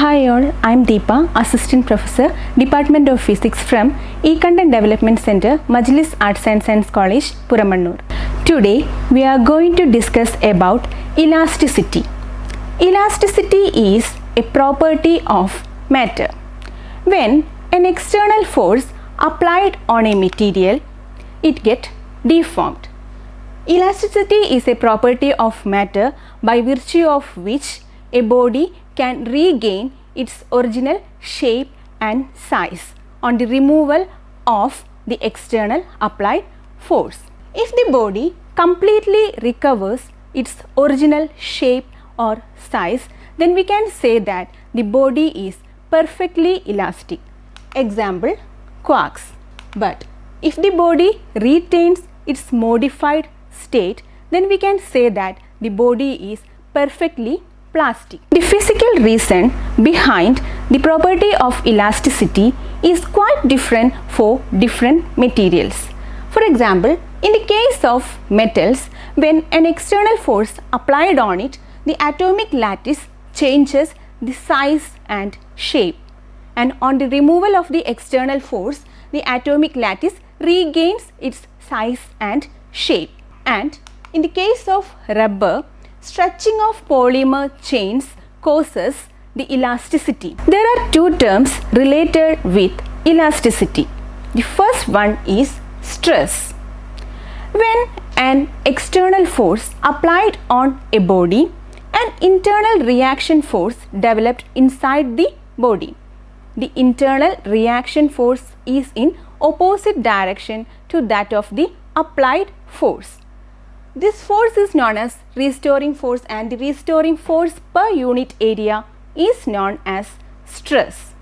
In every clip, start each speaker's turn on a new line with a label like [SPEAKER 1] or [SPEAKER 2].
[SPEAKER 1] Hi all, I am Deepa, Assistant Professor, Department of Physics from E-Content Development Center, Majlis Arts and Science College, Puramannur. Today we are going to discuss about elasticity. Elasticity is a property of matter. When an external force applied on a material, it gets deformed. Elasticity is a property of matter by virtue of which a body can regain its original shape and size on the removal of the external applied force. If the body completely recovers its original shape or size, then we can say that the body is perfectly elastic. Example, quarks. But if the body retains its modified state, then we can say that the body is perfectly plastic. The physical reason behind the property of elasticity is quite different for different materials. For example, in the case of metals, when an external force applied on it, the atomic lattice changes the size and shape, and on the removal of the external force, the atomic lattice regains its size and shape. And in the case of rubber, stretching of polymer chains causes the elasticity. There are two terms related with elasticity. The first one is stress. When an external force applied on a body, an internal reaction force developed inside the body. The internal reaction force is in opposite direction to that of the applied force. This force is known as restoring force, and the restoring force per unit area is known as stress.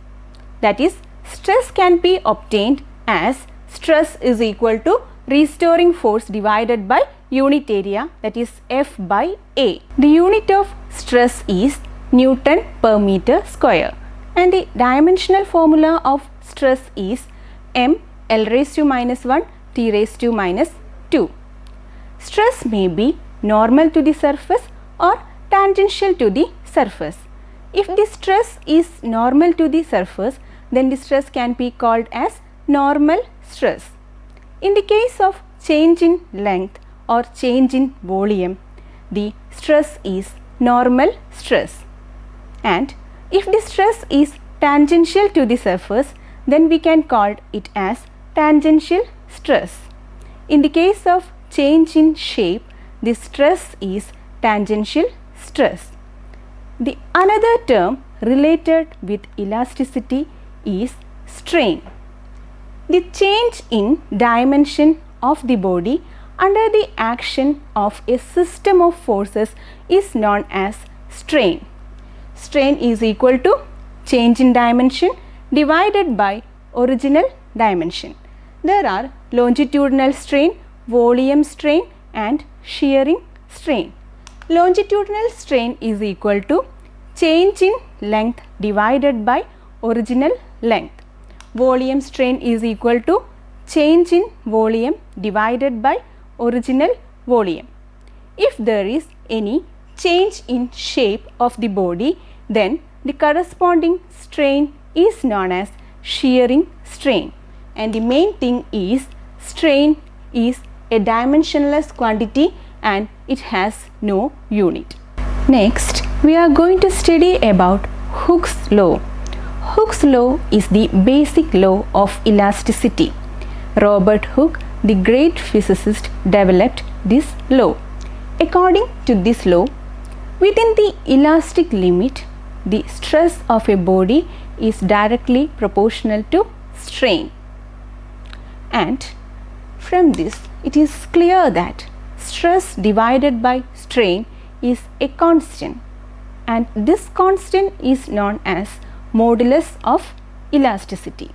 [SPEAKER 1] That is, stress can be obtained as stress is equal to restoring force divided by unit area, that is F by A. The unit of stress is Newton per meter square, and the dimensional formula of stress is m L raised to minus 1 T raised to minus 2. Stress may be normal to the surface or tangential to the surface. If the stress is normal to the surface, then the stress can be called as normal stress. In the case of change in length or change in volume, the stress is normal stress. And if the stress is tangential to the surface, then we can call it as tangential stress. In the case of change in shape, the stress is tangential stress. The another term related with elasticity is strain. The change in dimension of the body under the action of a system of forces is known as strain. Strain is equal to change in dimension divided by original dimension. There are longitudinal strain, volume strain and shearing strain. Longitudinal strain is equal to change in length divided by original length. Volume strain is equal to change in volume divided by original volume. If there is any change in shape of the body, then the corresponding strain is known as shearing strain. And the main thing is strain is a dimensionless quantity and it has no unit. Next, we are going to study about Hooke's law. Hooke's law is the basic law of elasticity. Robert Hooke, the great physicist, developed this law. According to this law, within the elastic limit, the stress of a body is directly proportional to strain. And from this, it is clear that stress divided by strain is a constant, and this constant is known as modulus of elasticity.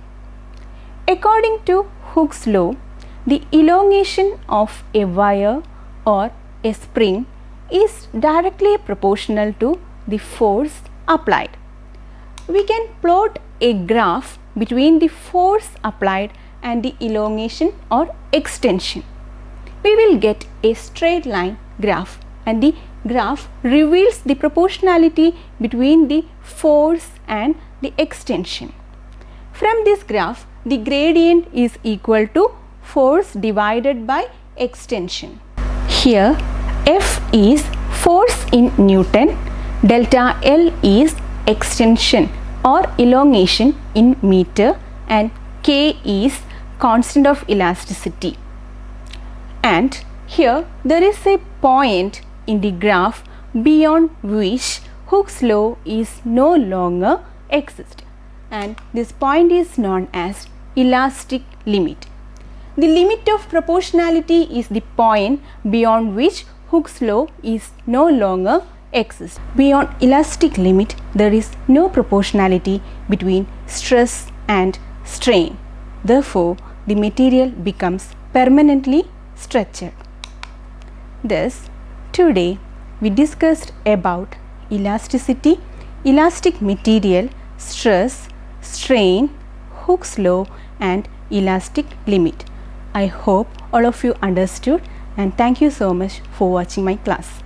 [SPEAKER 1] According to Hooke's law, the elongation of a wire or a spring is directly proportional to the force applied. We can plot a graph between the force applied and the elongation or extension. We will get a straight line graph, and the graph reveals the proportionality between the force and the extension. From this graph, the gradient is equal to force divided by extension. Here F is force in Newton, delta L is extension or elongation in meter, and K is constant of elasticity. And here there is a point in the graph beyond which Hooke's law is no longer exist, and this point is known as elastic limit. The limit of proportionality is the point beyond which Hooke's law is no longer exist. Beyond elastic limit, there is no proportionality between stress and strain. Therefore, the material becomes permanently stretched. Thus, today we discussed about elasticity, elastic material, stress, strain, Hooke's law and elastic limit. I hope all of you understood, and thank you so much for watching my class.